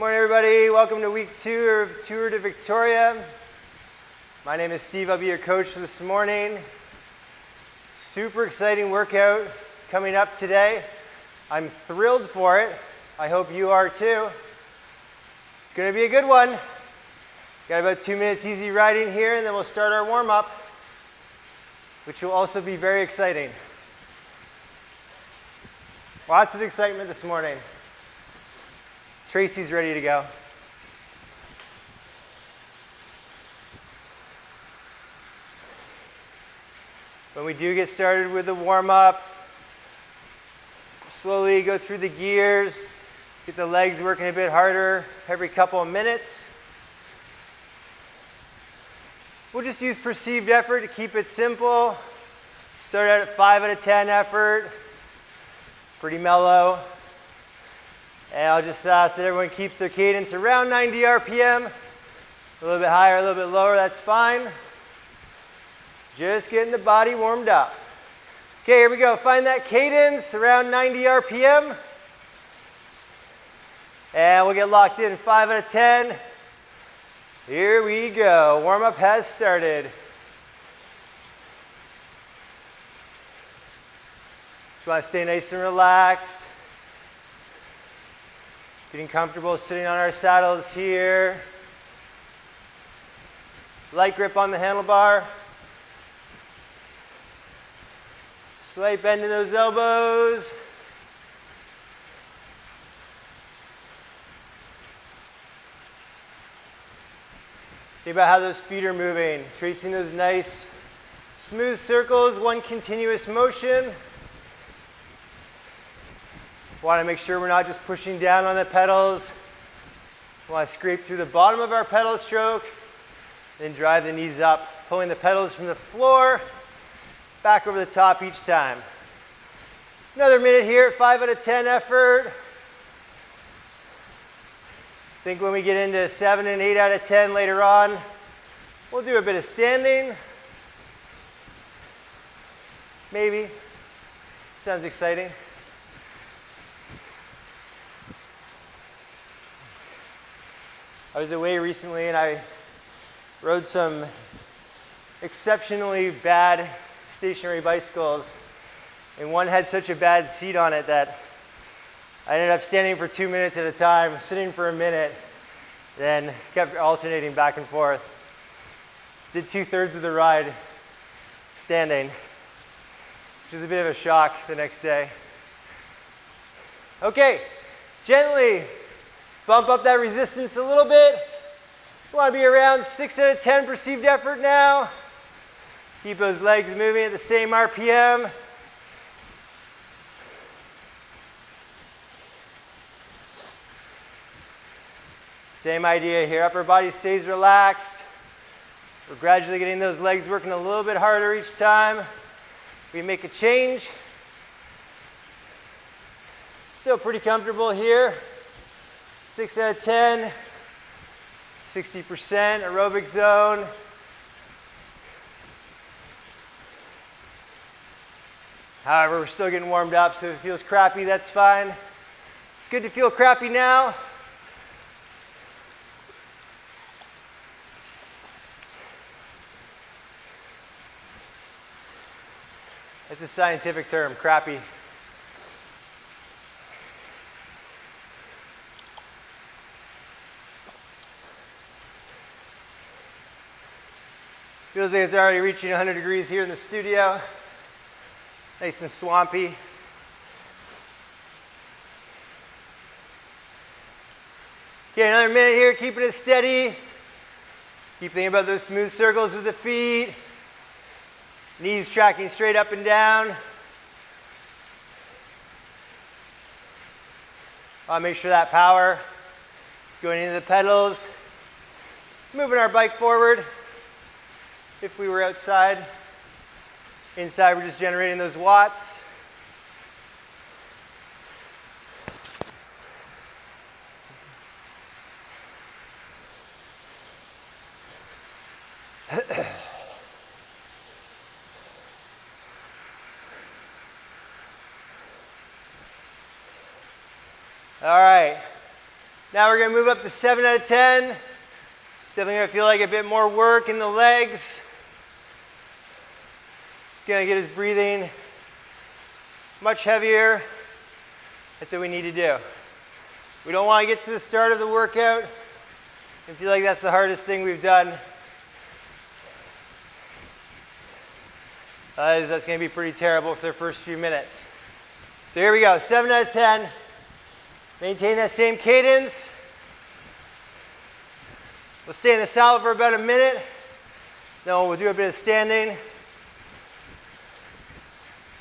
Morning, everybody. Welcome to week 2 of Tour de Victoria. My name is Steve. I'll be your coach for this morning. Super exciting workout coming up today. I'm thrilled for it. I hope you are too. It's going to be a good one. Got about 2 minutes easy riding here, and then we'll start our warm-up, which will also be very exciting. Lots of excitement this morning. Tracy's ready to go. When we do get started with the warm-up, slowly go through the gears, get the legs working a bit harder every couple of minutes. We'll just use perceived effort to keep it simple. Start out at 5 out of 10 effort, pretty mellow. And I'll just ask that everyone keeps their cadence around 90 RPM. A little bit higher, a little bit lower, that's fine. Just getting the body warmed up. Okay, here we go. Find that cadence around 90 RPM. And we'll get locked in 5 out of 10. Here we go. Warm-up has started. Just want to stay nice and relaxed. Getting comfortable sitting on our saddles here. Light grip on the handlebar. Slight bend in those elbows. Think about how those feet are moving. Tracing those nice, smooth circles, one continuous motion. Want to make sure we're not just pushing down on the pedals. Want to scrape through the bottom of our pedal stroke, then drive the knees up, pulling the pedals from the floor, back over the top each time. Another minute here at 5 out of 10 effort. I think when we get into 7 and 8 out of 10 later on, we'll do a bit of standing. Maybe. Sounds exciting. I was away recently and I rode some exceptionally bad stationary bicycles, and one had such a bad seat on it that I ended up standing for 2 minutes at a time, sitting for a minute, then kept alternating back and forth. Did 2/3 of the ride standing, which was a bit of a shock the next day. Okay, gently bump up that resistance a little bit. You want to be around 6 out of 10 perceived effort now. Keep those legs moving at the same RPM. Same idea here. Upper body stays relaxed. We're gradually getting those legs working a little bit harder each time we make a change. Still pretty comfortable here. 6 out of 10, 60% aerobic zone. However, we're still getting warmed up, so if it feels crappy, that's fine. It's good to feel crappy now. It's a scientific term, crappy. Feels like it's already reaching 100 degrees here in the studio. Nice and swampy. Okay, another minute here, keeping it steady. Keep thinking about those smooth circles with the feet. Knees tracking straight up and down. Make sure that power is going into the pedals. Moving our bike forward. If we were outside, inside we're just generating those watts. All right, Now we're going to move up to 7 out of 10. It's definitely going to feel like a bit more work in the legs. It's going to get his breathing much heavier. That's what we need to do. We don't want to get to the start of the workout and feel like that's the hardest thing we've done. That's going to be pretty terrible for the first few minutes. So here we go, 7 out of 10. Maintain that same cadence. We'll stay in the saddle for about a minute. Then we'll do a bit of standing.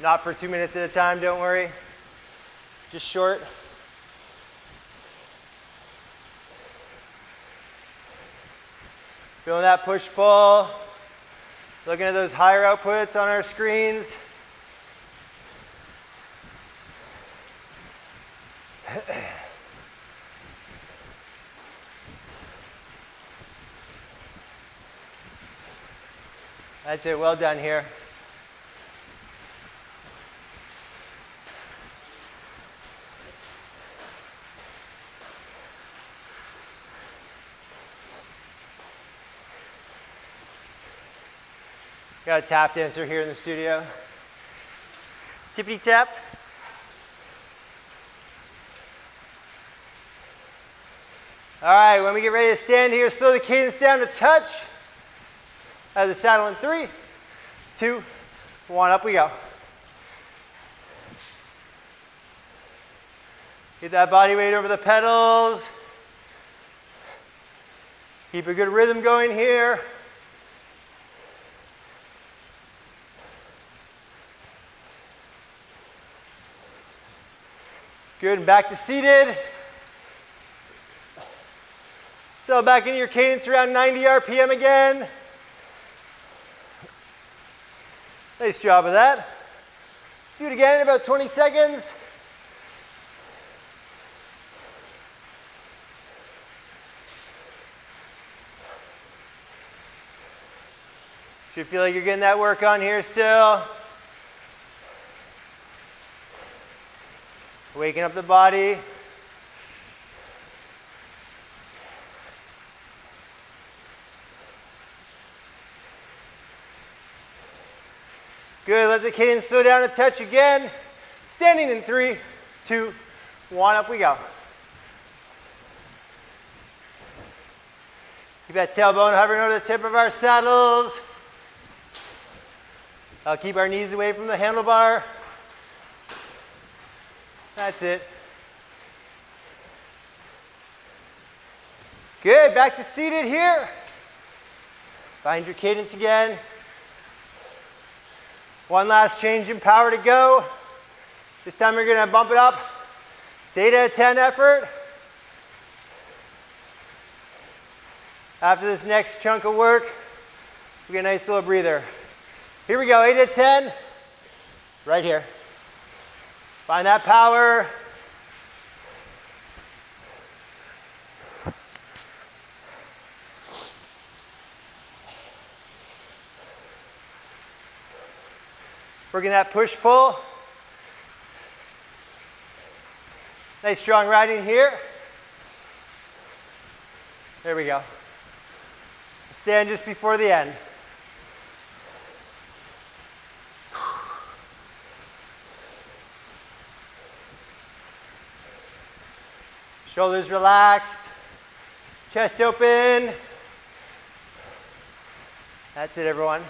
Not for 2 minutes at a time, don't worry. Just short. Feeling that push-pull. Looking at those higher outputs on our screens. That's it, well done here. Got a tap dancer here in the studio. Tippity tap. All right, when we get ready to stand here, slow the cadence down to touch. Out of the saddle in 3, 2, 1, up we go. Get that body weight over the pedals. Keep a good rhythm going here. Good, and back to seated. So back into your cadence around 90 RPM again. Nice job of that. Do it again in about 20 seconds. Should feel like you're getting that work on here still. Waking up the body. Good, let the cadence slow down a touch again. Standing in 3, 2, 1, up we go. Keep that tailbone hovering over the tip of our saddles. I'll keep our knees away from the handlebar. That's it. Good, back to seated here. Find your cadence again. One last change in power to go. This time we're going to bump it up to 8 out of 10 effort. After this next chunk of work, we get a nice little breather. Here we go, 8 out of 10. Right here. Find that power. Working that push-pull. Nice strong riding here. There we go. Stand just before the end. Shoulders relaxed. Chest open. That's it, everyone.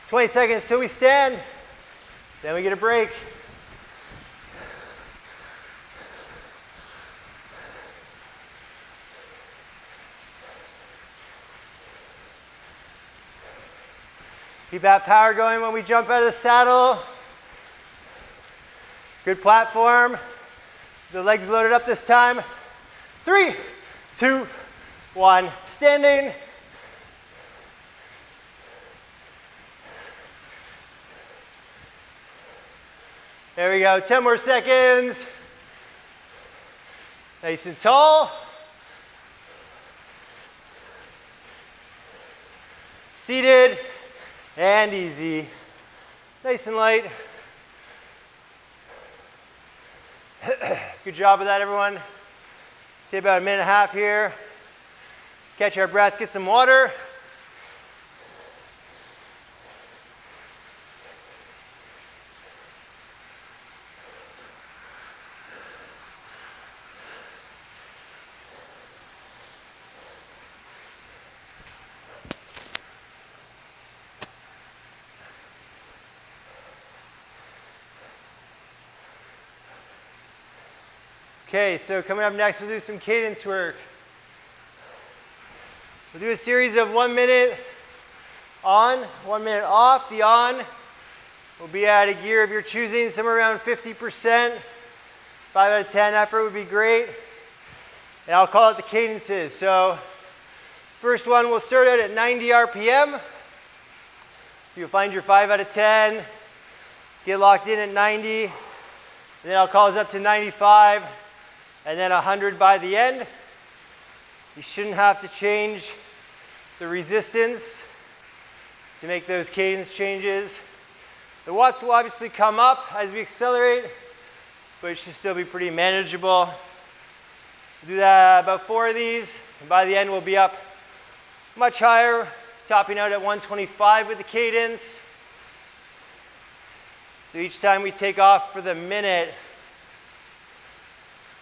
"20 seconds till we stand, then we get a break." Keep that power going when we jump out of the saddle. Good platform. The legs loaded up this time. 3, 2, 1, standing. There we go, 10 more seconds. Nice and tall. Seated. and easy. Nice and light. Good job with that, everyone. Take about a minute and a half here. Catch our breath, get some water. Okay, so coming up next, we'll do some cadence work. We'll do a series of 1 minute on, 1 minute off. The on will be at a gear of your choosing, somewhere around 50%. 5 out of 10 effort would be great. And I'll call it the cadences. So first one, we'll start out at 90 RPM. So you'll find your 5 out of 10, get locked in at 90, and then I'll call us up to 95. And then 100 by the end. You shouldn't have to change the resistance to make those cadence changes. The watts will obviously come up as we accelerate, but it should still be pretty manageable. We'll do that about 4 of these, and by the end we'll be up much higher, topping out at 125 with the cadence. So each time we take off for the minute,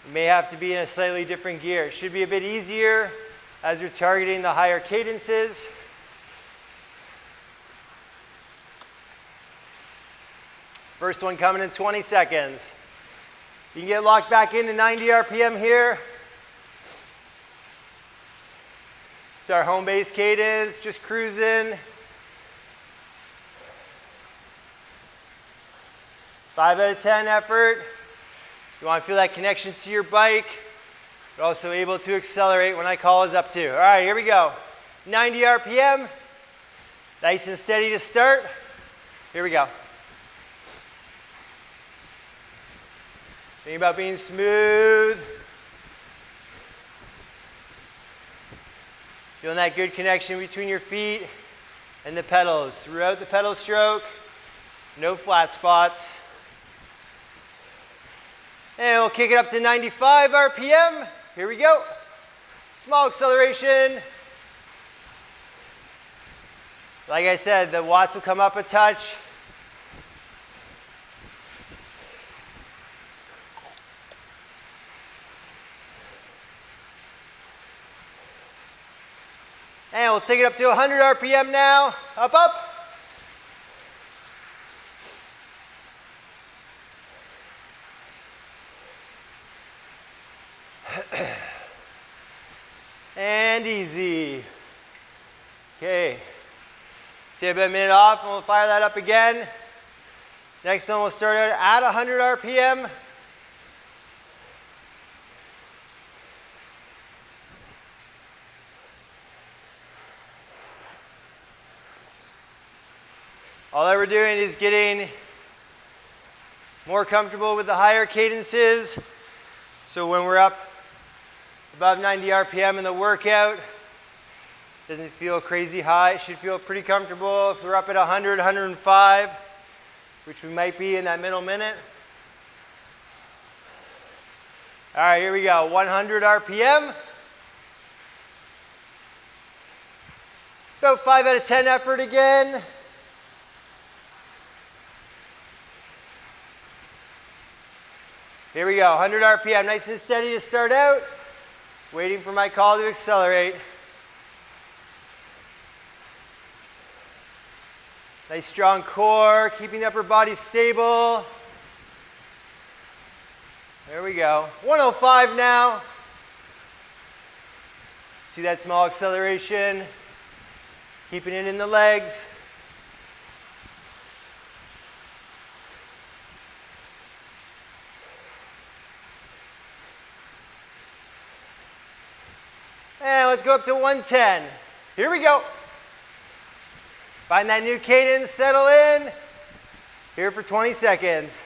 you may have to be in a slightly different gear. It should be a bit easier as you're targeting the higher cadences. First one coming in 20 seconds. You can get locked back into 90 RPM here. It's our home base cadence, just cruising. 5 out of 10 effort. You want to feel that connection to your bike. You're also able to accelerate when I call us up to. All right, here we go. 90 RPM. Nice and steady to start. Here we go. Think about being smooth. Feeling that good connection between your feet and the pedals. Throughout the pedal stroke, no flat spots. And we'll kick it up to 95 RPM. Here we go. Small acceleration. Like I said, the watts will come up a touch. And we'll take it up to 100 RPM now. Up, up. And easy. Okay. Take about a minute off and we'll fire that up again. Next one we'll start out at 100 RPM. All that we're doing is getting more comfortable with the higher cadences. So when we're up above 90 RPM in the workout, it doesn't feel crazy high. It should feel pretty comfortable. If we're up at 100, 105, which we might be in that middle minute. All right, here we go. 100 RPM. About 5 out of 10 effort again. Here we go, 100 RPM, nice and steady to start out. Waiting for my call to accelerate. Nice strong core, keeping the upper body stable. There we go, 105 now. See that small acceleration? Keeping it in the legs. And let's go up to 110. Here we go. Find that new cadence, settle in. Here for 20 seconds.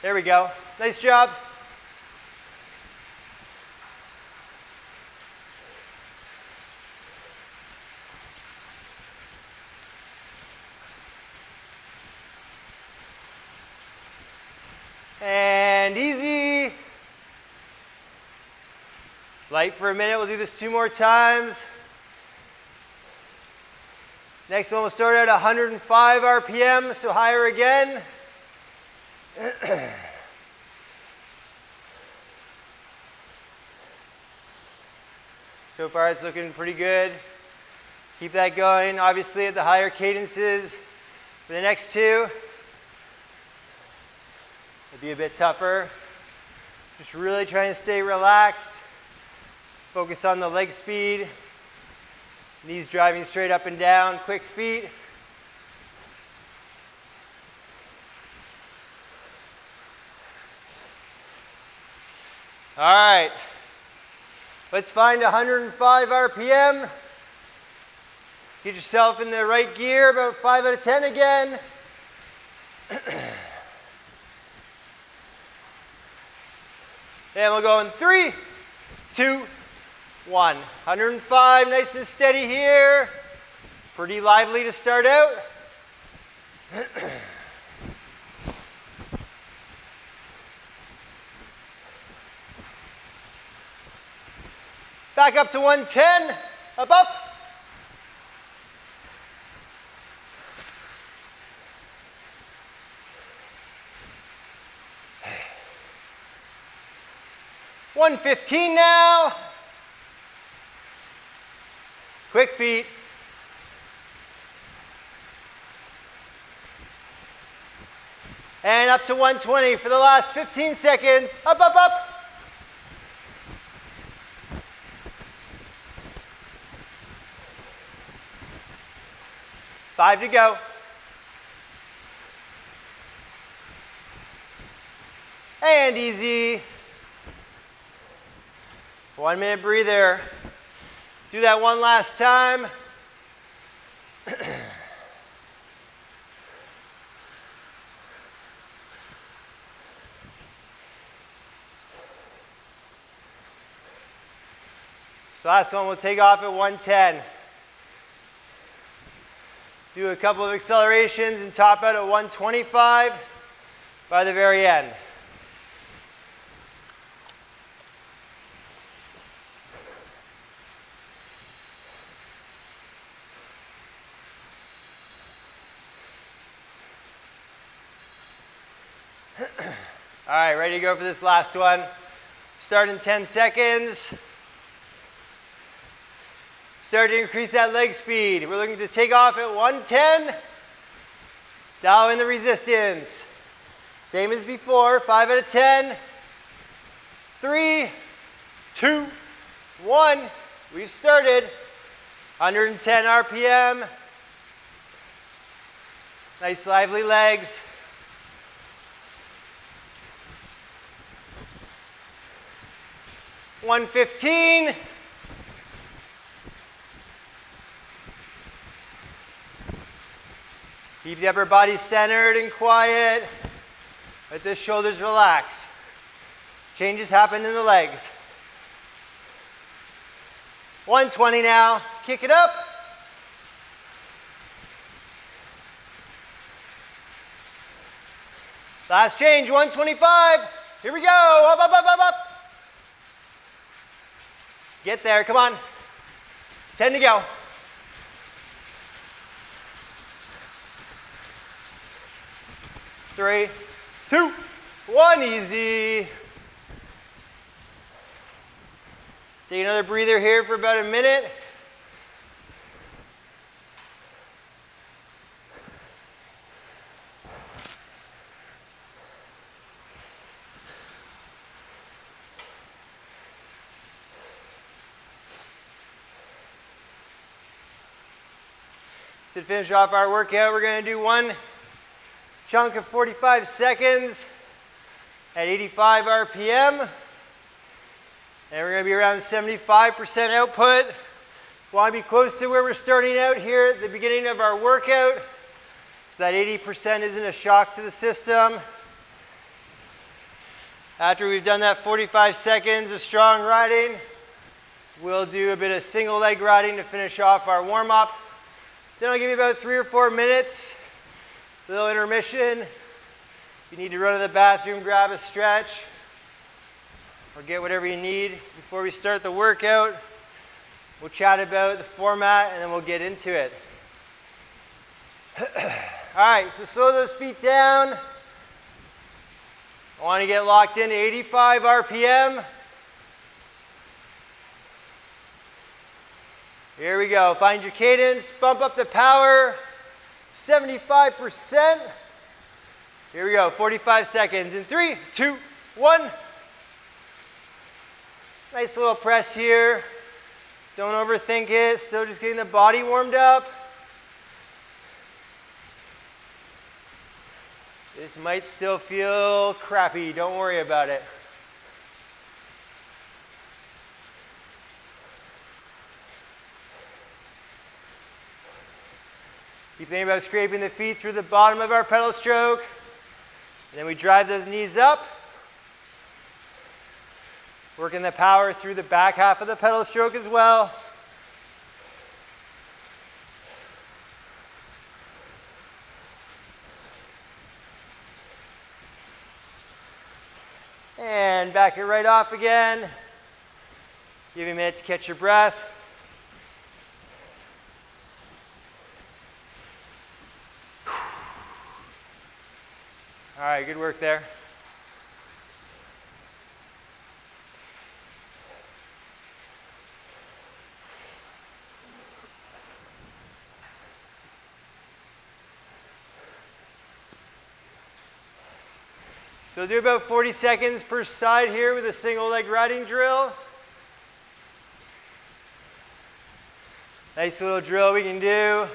There we go. Nice job. Light for a minute. We'll do this 2 more times. Next one will start at 105 RPM, so higher again. So far it's looking pretty good. Keep that going, obviously at the higher cadences. For the next 2, it'll be a bit tougher. Just really trying to stay relaxed. Focus on the leg speed. Knees driving straight up and down, quick feet. All right, let's find 105 RPM. Get yourself in the right gear, about 5 out of 10 again. And we'll go in 3, 2, 1. 105, nice and steady here. Pretty lively to start out. Back up to 110, up, up. $115 now. Quick feet. And up to 120 for the last 15 seconds. Up, up, up. Five to go. And easy. 1 minute breather. Do that one last time. So last one we'll take off at 110. Do a couple of accelerations and top out at 125 by the very end. All right, ready to go for this last one. Start in 10 seconds. Start to increase that leg speed. We're looking to take off at 110. Dial in the resistance. Same as before, 5 out of 10. 3, 2, 1. We've started. 110 RPM. Nice lively legs. $115. Keep the upper body centered and quiet. Let the shoulders relax. Changes happen in the legs. 120 now. Kick it up. Last change, 125. Here we go. Up, up, up, up, up. Get there, come on. 10 to go. 3, 2, 1, easy. Take another breather here for about a minute. So to finish off our workout, we're going to do one chunk of 45 seconds at 85 RPM. And we're going to be around 75% output. We want to be close to where we're starting out here at the beginning of our workout, so that 80% isn't a shock to the system. After we've done that 45 seconds of strong riding, we'll do a bit of single leg riding to finish off our warm-up. Then I'll give you about 3 or 4 minutes, a little intermission. If you need to run to the bathroom, grab a stretch, or get whatever you need before we start the workout. We'll chat about the format and then we'll get into it. All right, so slow those feet down. I want to get locked in 85 RPM. Here we go. Find your cadence, bump up the power, 75%. Here we go, 45 seconds in 3, 2, 1. Nice little press here. Don't overthink it, still just getting the body warmed up. This might still feel crappy, don't worry about it. Keep thinking about scraping the feet through the bottom of our pedal stroke. And then we drive those knees up. Working the power through the back half of the pedal stroke as well. And back it right off again. Give you a minute to catch your breath. All right, good work there. So do about 40 seconds per side here with a single leg riding drill. Nice little drill we can do.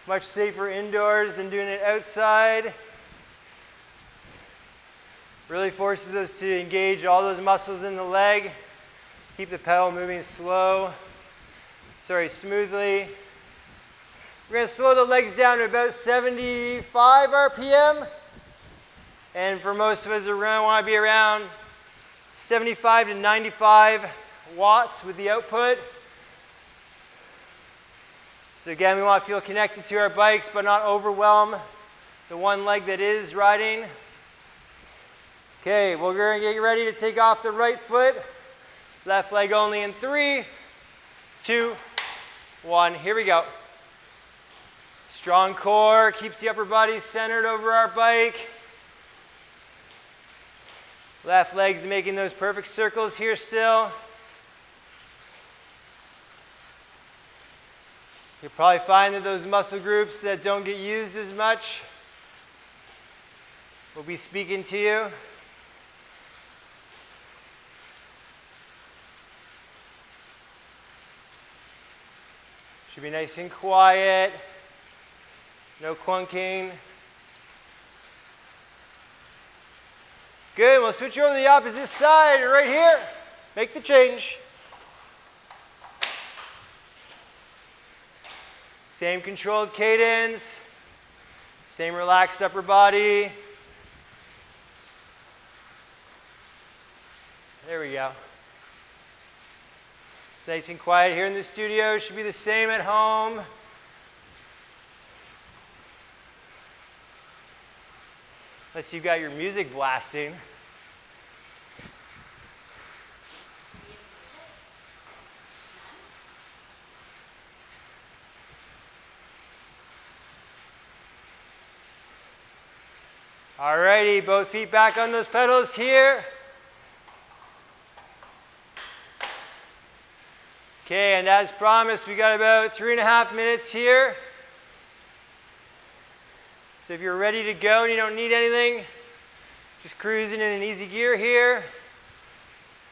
Much safer indoors than doing it outside. Really forces us to engage all those muscles in the leg. Keep the pedal moving smoothly. We're going to slow the legs down to about 75 RPM. And for most of us, we want to be around 75 to 95 watts with the output. So again, we want to feel connected to our bikes, but not overwhelm the one leg that is riding. Okay, we're going to get ready to take off the right foot. Left leg only in 3, 2, 1. Here we go. Strong core, keeps the upper body centered over our bike. Left leg's making those perfect circles here still. You'll probably find that those muscle groups that don't get used as much will be speaking to you. Should be nice and quiet. No clunking. Good, we'll switch over to the opposite side right here. Make the change. Same controlled cadence. Same relaxed upper body. There we go. It's nice and quiet here in the studio. Should be the same at home. Unless you've got your music blasting. Alrighty, both feet back on those pedals here. Okay, and as promised, we got about 3.5 minutes here. So if you're ready to go and you don't need anything, just cruising in an easy gear here.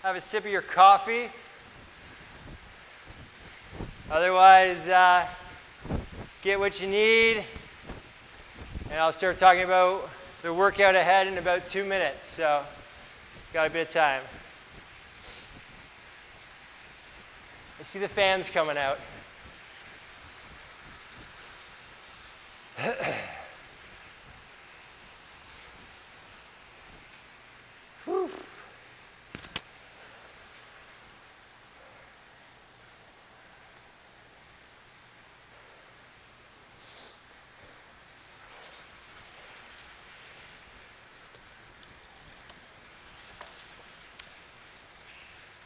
Have a sip of your coffee. Otherwise, get what you need. And I'll start talking about the workout ahead in about 2 minutes. So, got a bit of time. I see the fans coming out. Whew.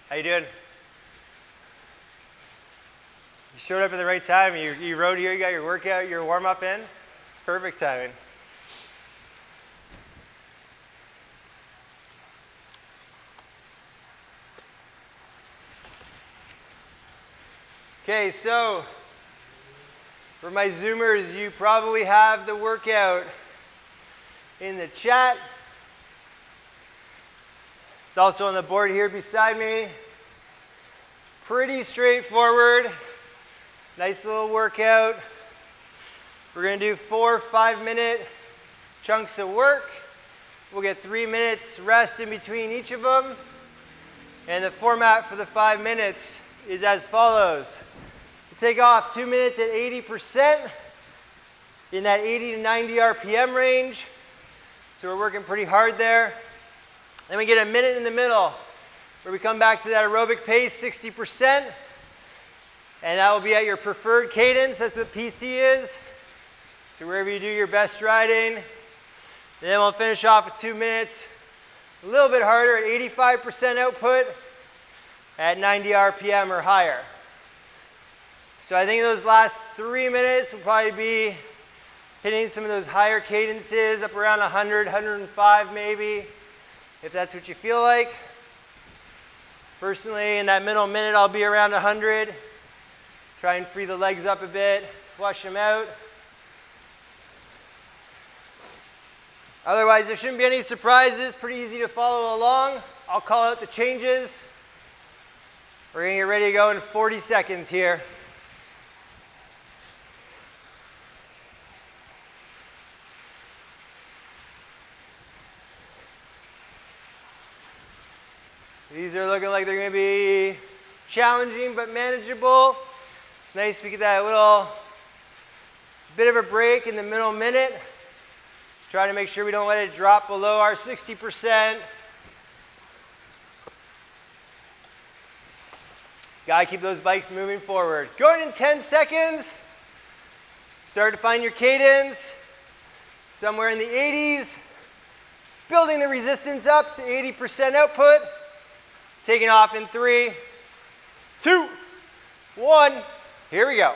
How you doing? You showed up at the right time. You rode here, you got your workout, your warm-up in. It's perfect timing. Okay, so for my Zoomers, you probably have the workout in the chat. It's also on the board here beside me. Pretty straightforward. Nice little workout. We're going to do 4 5-minute chunks of work. We'll get 3 minutes rest in between each of them. And the format for the 5 minutes is as follows. We'll take off 2 minutes at 80% in that 80 to 90 RPM range. So we're working pretty hard there. Then we get a minute in the middle where we come back to that aerobic pace, 60%. And that will be at your preferred cadence. That's what PC is. So wherever you do your best riding. And then we'll finish off with 2 minutes. A little bit harder at 85% output at 90 RPM or higher. So I think those last 3 minutes will probably be hitting some of those higher cadences, up around 100, 105 maybe, if that's what you feel like. Personally, in that middle minute, I'll be around 100. Try and free the legs up a bit, flush them out. Otherwise, there shouldn't be any surprises. Pretty easy to follow along. I'll call out the changes. We're going to get ready to go in 40 seconds here. These are looking like they're going to be challenging but manageable. It's nice we get that little bit of a break in the middle minute. Let's try to make sure we don't let it drop below our 60%. Got to keep those bikes moving forward. Going in 10 seconds. Start to find your cadence. Somewhere in the 80s. Building the resistance up to 80% output. Taking off in 3, 2, 1. Here we go.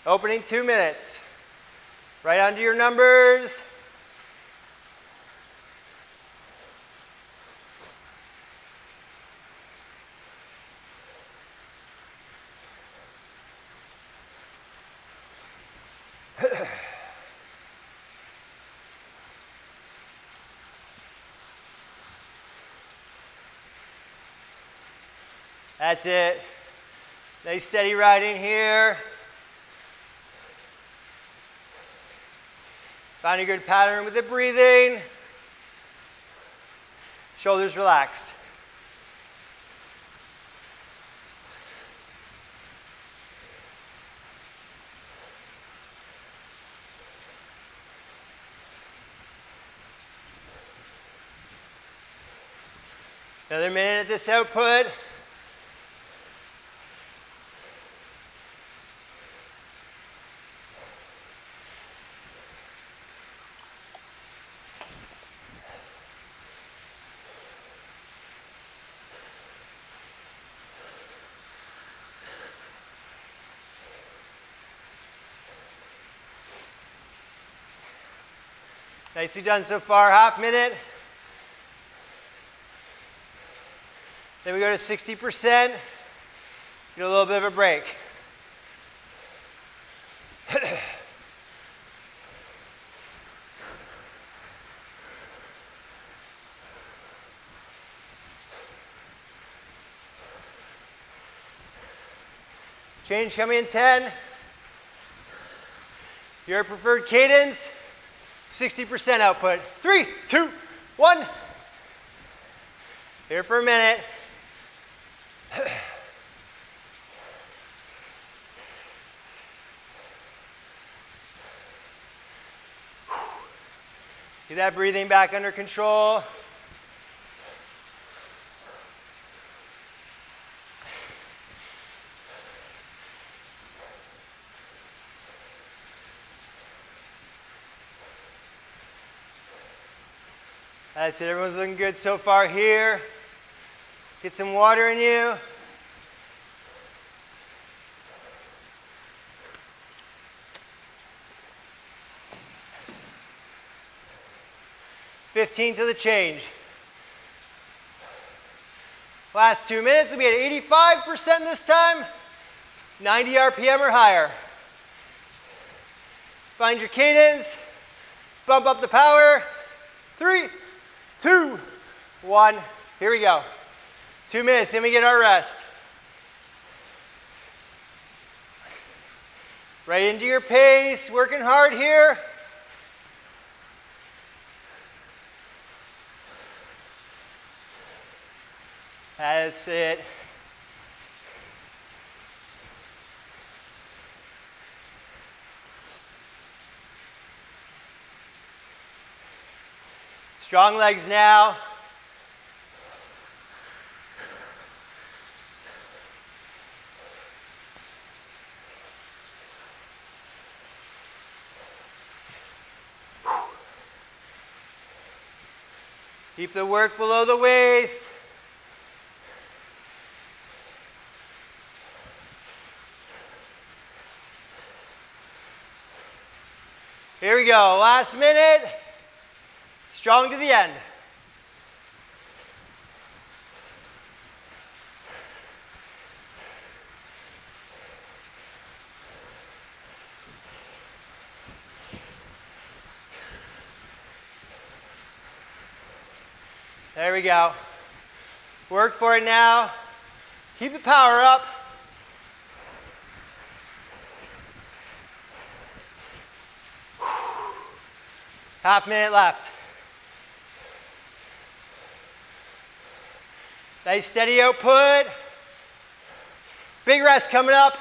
Opening 2 minutes. Right onto your numbers. That's it. Nice steady riding here. Find a good pattern with the breathing. Shoulders relaxed. Another minute at this output. Nicely done so far, half minute. Then we go to 60%. Get a little bit of a break. Change coming in 10. Your preferred cadence. 60% output. 3, 2, 1. Here for a minute. Get that breathing back under control. That's it, everyone's looking good so far here. Get some water in you. $15 to the change. Last 2 minutes, we'll be at 85% this time, 90 RPM or higher. Find your cadence, bump up the power. 3, 2, 1, here we go. 2 minutes, then we get our rest. Right into your pace, working hard here. That's it. Strong legs now. Keep the work below the waist. Here we go, last minute. Strong to the end. There we go. Work for it now. Keep the power up. Half minute left. Nice steady output. Big rest coming up.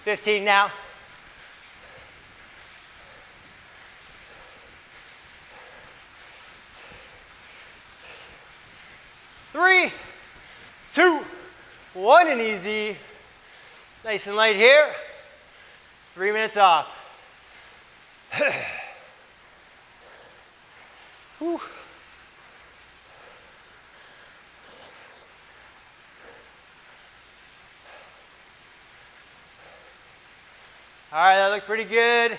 $15 now. Three, 2, 1, and easy. Nice and light here. 3 minutes off. Whew. All right, that looked pretty good.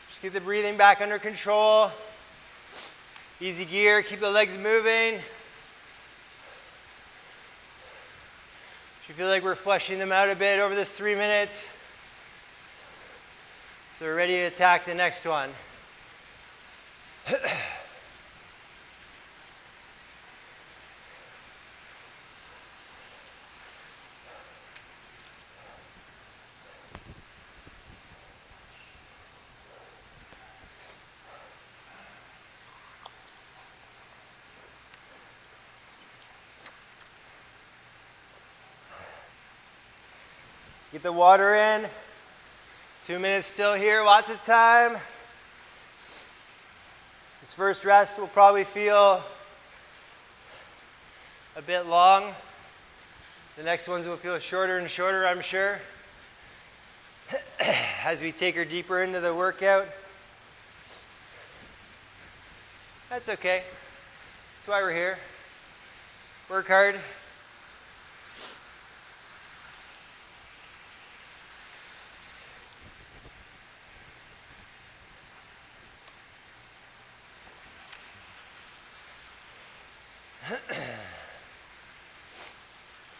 Just get the breathing back under control. Easy gear, keep the legs moving. You feel like we're fleshing them out a bit over this 3 minutes. So we're ready to attack the next one. Get the water in. 2 minutes still here, lots of time. This first rest will probably feel a bit long. The next ones will feel shorter and shorter, I'm sure, as we take her deeper into the workout. That's okay. That's why we're here. Work hard.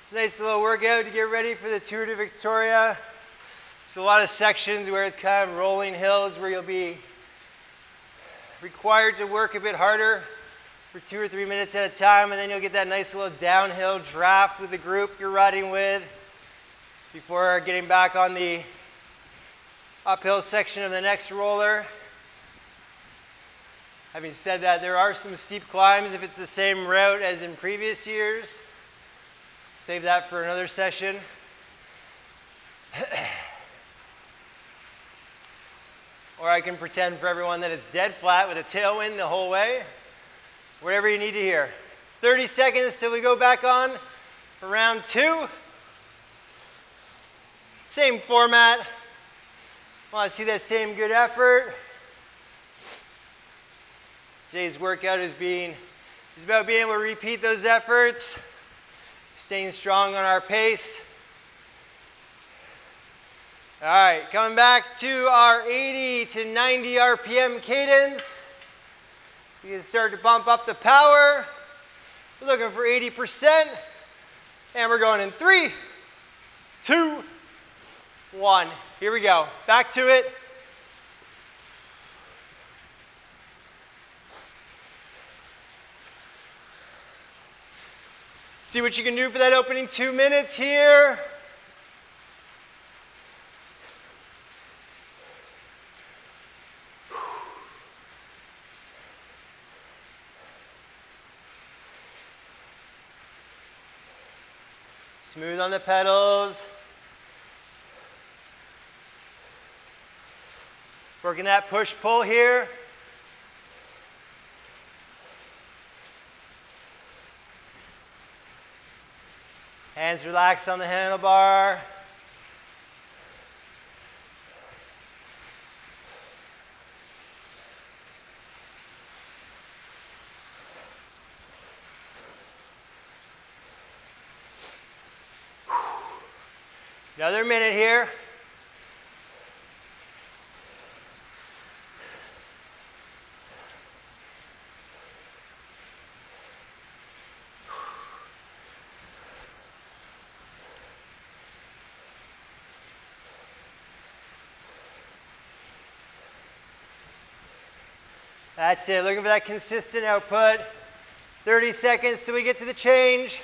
It's a nice little workout to get ready for the Tour de Victoria. There's a lot of sections where it's kind of rolling hills where you'll be required to work a bit harder for 2 or 3 minutes at a time, and then you'll get that nice little downhill draft with the group you're riding with before getting back on the uphill section of the next roller. Having said that, there are some steep climbs if it's the same route as in previous years. Save that for another session. Or I can pretend for everyone that it's dead flat with a tailwind the whole way. Whatever you need to hear. 30 seconds till we go back on for round 2. Same format. Want to see that same good effort. Today's workout is about being able to repeat those efforts, staying strong on our pace. All right, coming back to our 80 to 90 RPM cadence. You can start to bump up the power. We're looking for 80%. And we're going in 3, 2, 1. Here we go. Back to it. See what you can do for that opening 2 minutes here. Smooth on the pedals. Working that push-pull here. Hands relaxed on the handlebar. Another minute here. That's it, looking for that consistent output. 30 seconds till we get to the change.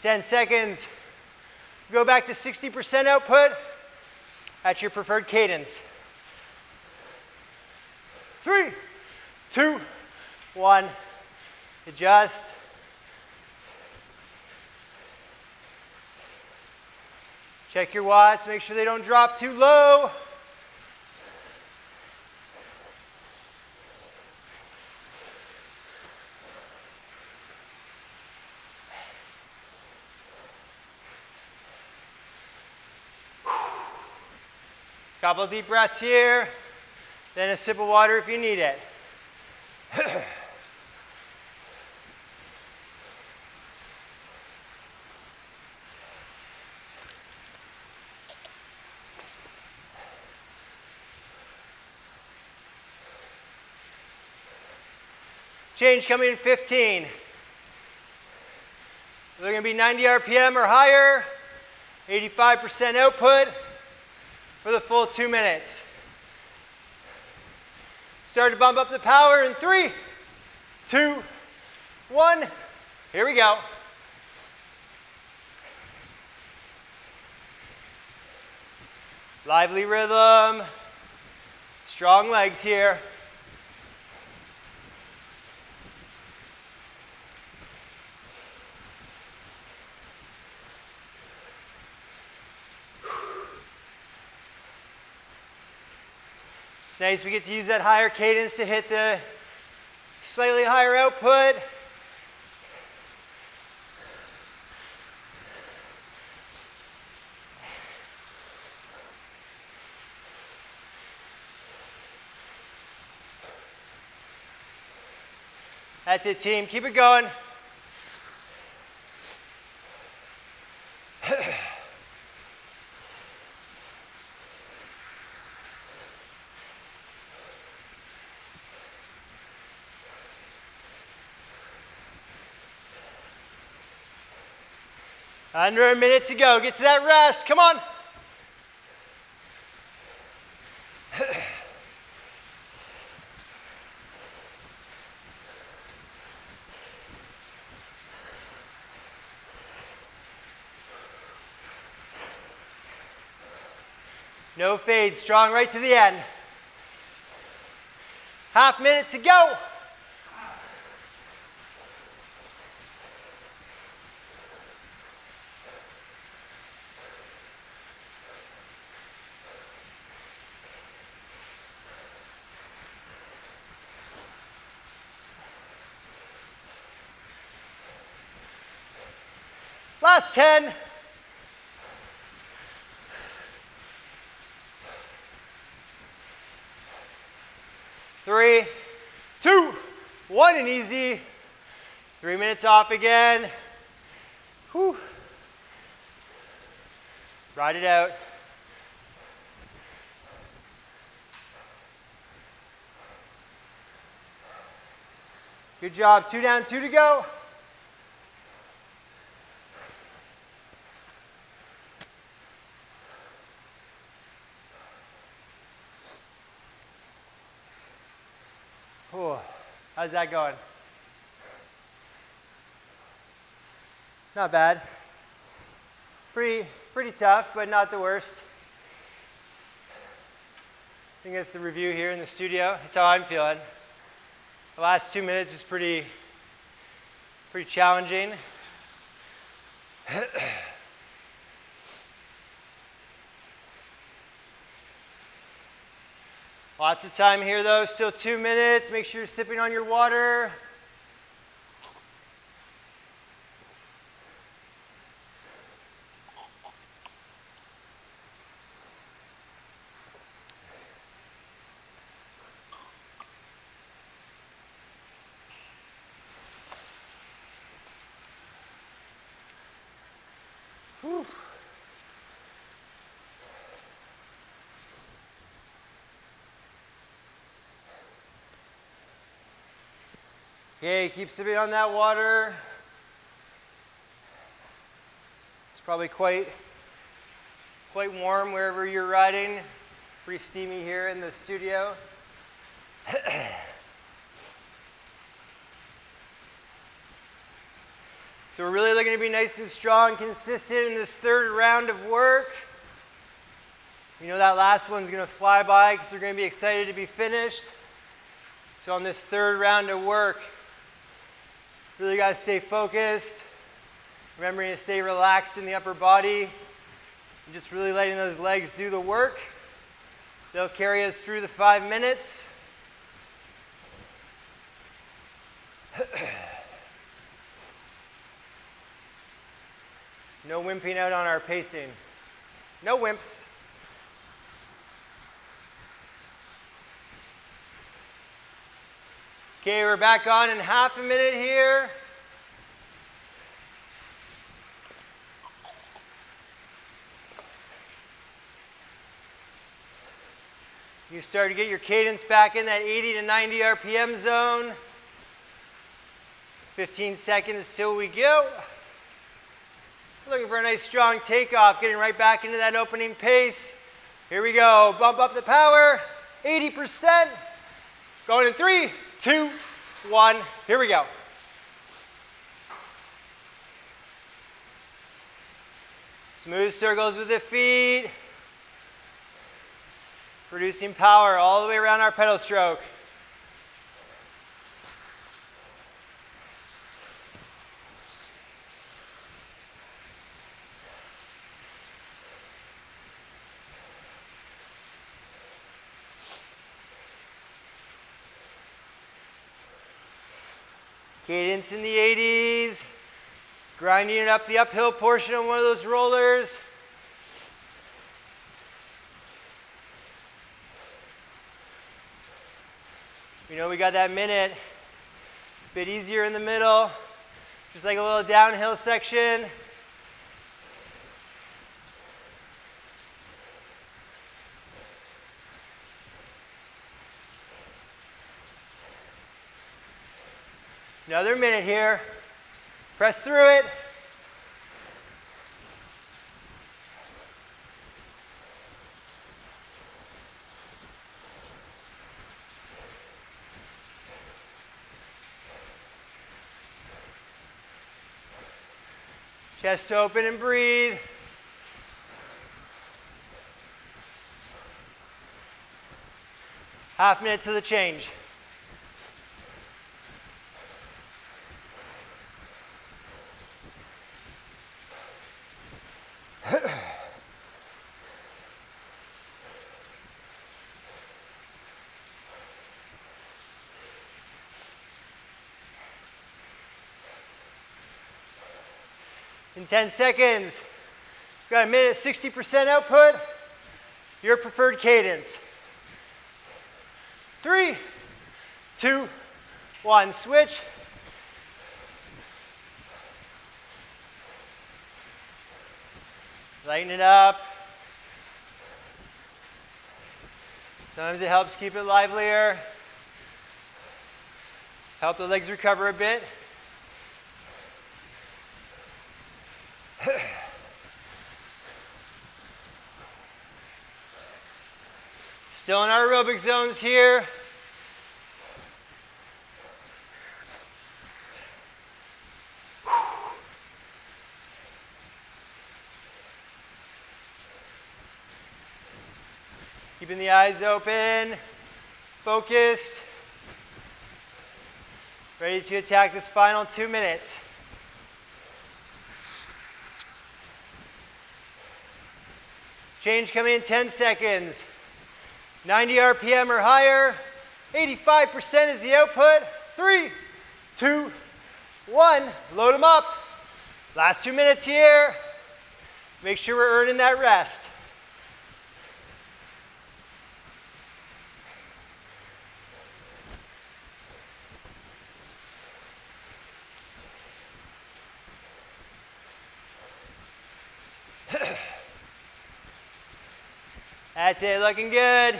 Ten seconds. Go back to 60% output at your preferred cadence. 3, 2, 1. Adjust. Check your watts, make sure they don't drop too low. Couple deep breaths here, then a sip of water if you need it. Change coming in 15. They're going to be 90 RPM or higher, 85% output for the full 2 minutes. Start to bump up the power in 3, 2, 1. Here we go. Lively rhythm, strong legs here. It's nice we get to use that higher cadence to hit the slightly higher output. That's it, team. Keep it going. 100 a minute to go. Get to that rest. Come on. No fade. Strong right to the end. Half minute to go. Last 10. 3, 2, 1, and easy. 3 minutes off again. Whew. Ride it out. Good job. 2 down, 2 to go. Whew. How's that going? Not bad. Pretty tough, but not the worst. I think that's the review here in the studio. That's how I'm feeling. The last 2 minutes is pretty challenging. Lots of time here though, still 2 minutes. Make sure you're sipping on your water. Whew. Okay, keep sipping on that water. It's probably quite warm wherever you're riding. Pretty steamy here in the studio. So we're really looking to be nice and strong, consistent in this third round of work. You know that last one's going to fly by because you're going to be excited to be finished. So on this third round of work, really got to stay focused, remembering to stay relaxed in the upper body, and just really letting those legs do the work. They'll carry us through the 5 minutes. No wimping out on our pacing. No wimps. Okay, we're back on in half a minute here. You start to get your cadence back in that 80 to 90 RPM zone. 15 seconds till we go. Looking for a nice strong takeoff, getting right back into that opening pace. Here we go, bump up the power, 80%. Going in 3, 2, 1, here we go. Smooth circles with the feet. Producing power all the way around our pedal stroke. Cadence in the 80s, grinding it up the uphill portion of one of those rollers. You know we got that minute, a bit easier in the middle, just like a little downhill section. Another minute here. Press through it. Chest open and breathe. Half minute to the change. in 10 seconds. You've got a minute, 60% output, your preferred cadence. 3, 2, 1, switch. Lighten it up. Sometimes it helps keep it livelier. Help the legs recover a bit. Still in our aerobic zones here. Keeping the eyes open, focused, ready to attack this final 2 minutes. Change coming in 10 seconds. 90 RPM or higher, 85% is the output. 3, 2, 1, load them up. Last 2 minutes here. Make sure we're earning that rest. That's it, looking good.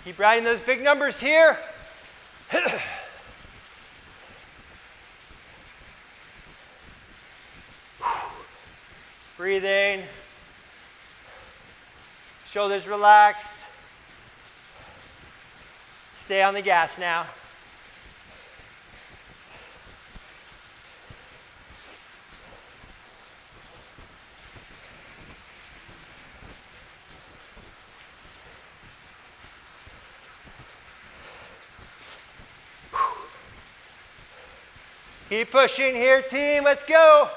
Keep riding those big numbers here. Breathing. Shoulders relaxed. Stay on the gas now. Keep pushing here, team. Let's go.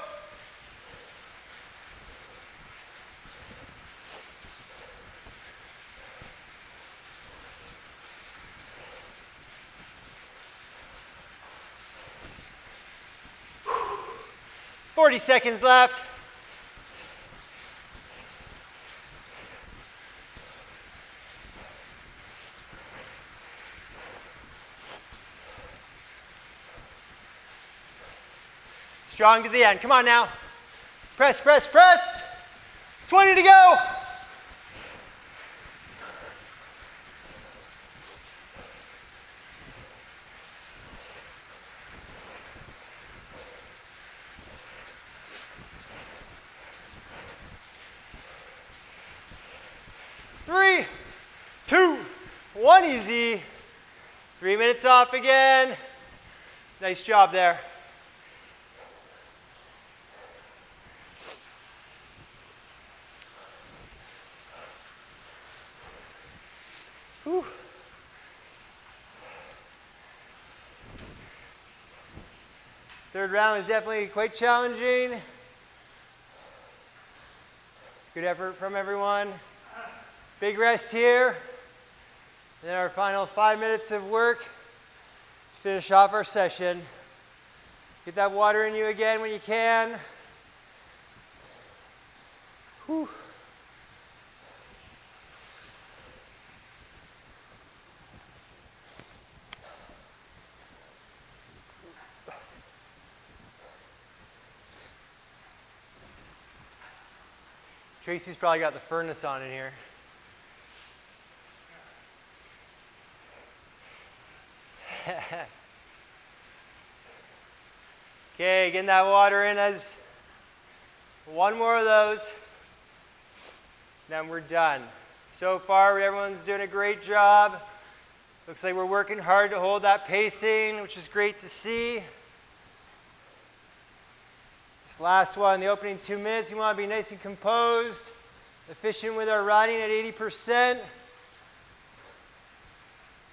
"40 seconds left. Strong to the end. Come on now. Press, press, press. 20 to go. Three, 2, 1, easy. 3 minutes off again. Nice job there. Whew. Third round is definitely quite challenging. Good effort from everyone. Big rest here. And then our final 5 minutes of work to finish off our session. Get that water in you again when you can. Whew. Tracy's probably got the furnace on in here. Okay, getting that water in as one more of those. Then we're done. So far, everyone's doing a great job. Looks like we're working hard to hold that pacing, which is great to see. This last one, the opening 2 minutes, we want to be nice and composed, efficient with our riding at 80%.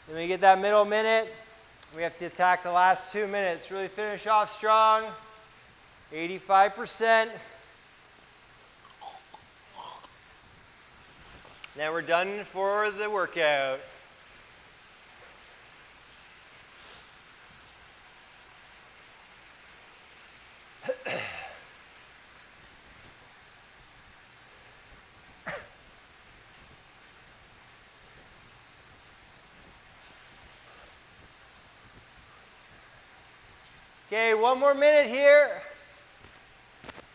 Then we get that middle minute. We have to attack the last 2 minutes. Really finish off strong, 85%. Then we're done for the workout. Okay, one more minute here,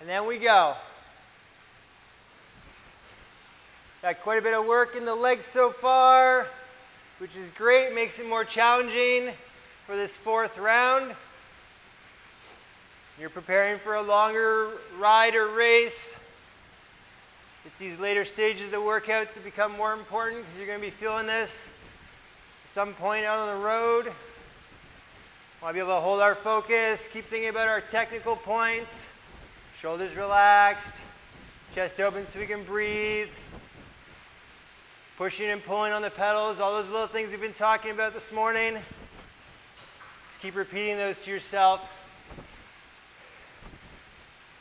and then we go. Got quite a bit of work in the legs so far, which is great, makes it more challenging for this fourth round. You're preparing for a longer ride or race. It's these later stages of the workouts that become more important because you're going to be feeling this at some point out on the road. Want to be able to hold our focus, keep thinking about our technical points. Shoulders relaxed, chest open so we can breathe. Pushing and pulling on the pedals, all those little things we've been talking about this morning. Just keep repeating those to yourself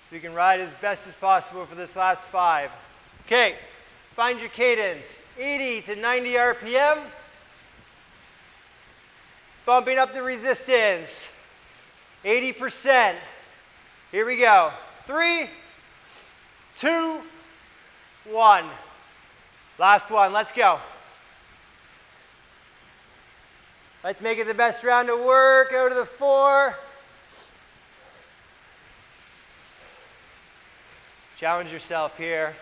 so you can ride as best as possible for this last 5. Okay, find your cadence, 80 to 90 RPM. Bumping up the resistance, 80%. Here we go. 3, 2, 1. Last one, let's go. Let's make it the best round of work. Out of the 4. Challenge yourself here.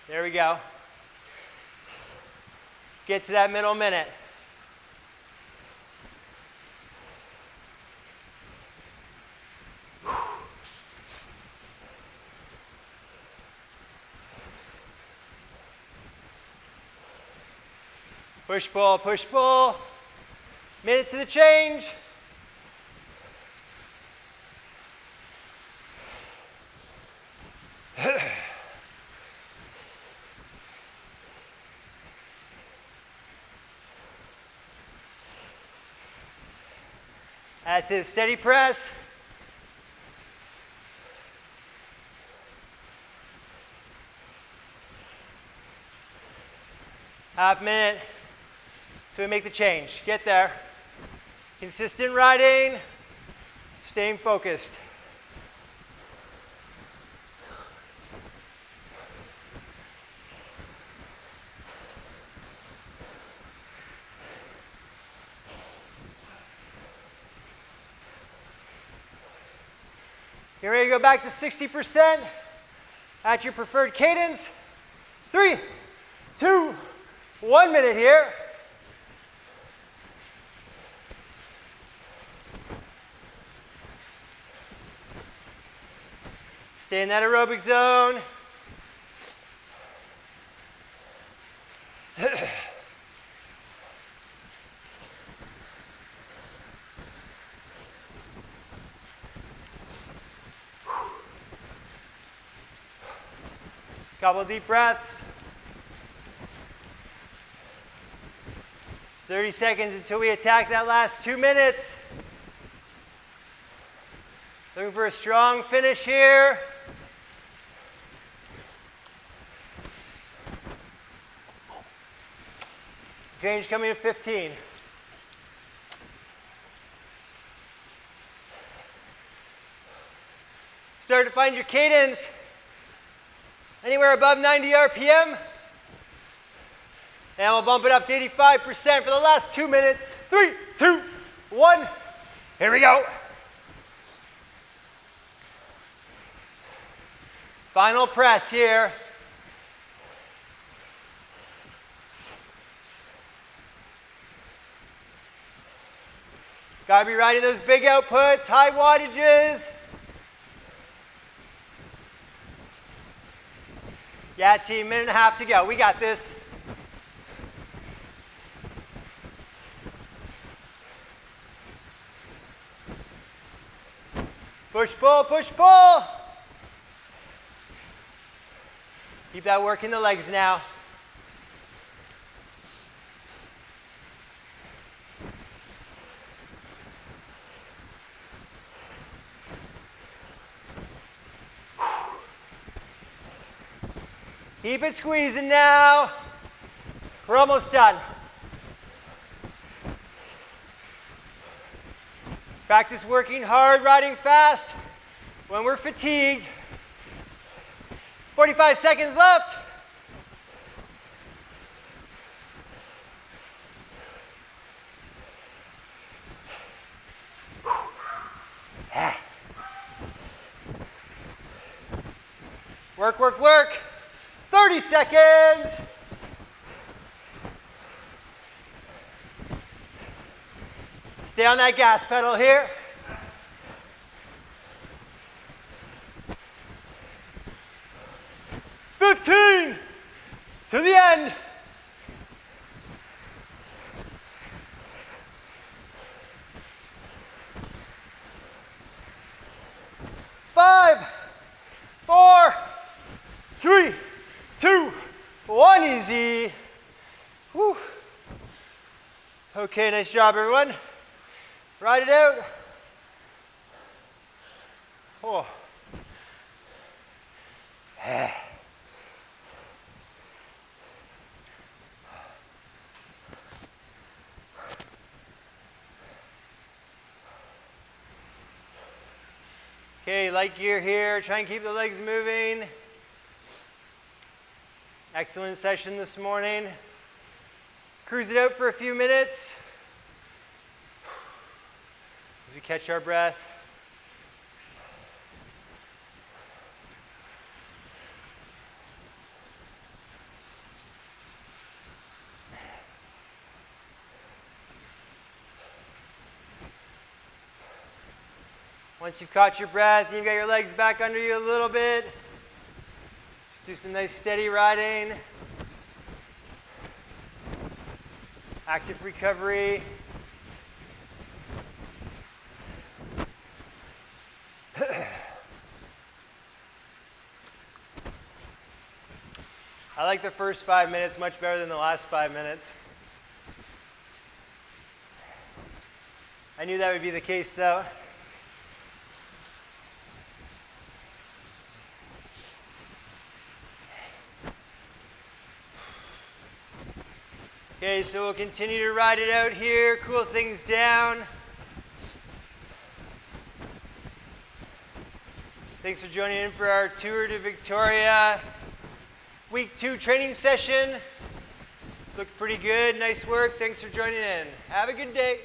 There we go. Get to that middle minute. Push, pull, push, pull. Minute to the change. That's it, steady press. Half minute till we make the change. Get there. Consistent riding, staying focused. You're ready to go back to 60% at your preferred cadence. 3, 2, 1 minute here. Stay in that aerobic zone. Couple deep breaths. 30 seconds until we attack that last 2 minutes. Looking for a strong finish here. Change coming at 15. Start to find your cadence. Anywhere above 90 RPM. And we'll bump it up to 85% for the last 2 minutes. 3, 2, 1. Here we go. Final press here. Gotta be riding those big outputs, high wattages. Yeah, team, minute and a half to go. We got this. Push, pull, push, pull. Keep that work in the legs now. Keep it squeezing now. We're almost done. Practice working hard, riding fast when we're fatigued. 45 seconds left. Work, work, work. 30 seconds. Stay on that gas pedal here. "15 to the end." Five, 4, 3, 2, 1, easy. Whew. Okay, nice job, everyone. Ride it out. Oh. Okay, light gear here. Try and keep the legs moving. Excellent session this morning. Cruise it out for a few minutes as we catch our breath. Once you've caught your breath and you've got your legs back under you a little bit, just do some nice steady riding. Active recovery. I like the first 5 minutes much better than the last 5 minutes. I knew that would be the case though. Okay, so we'll continue to ride it out here, cool things down. Thanks for joining in for our Tour de Victoria Week 2 training session. Looked pretty good, nice work. Thanks for joining in. Have a good day.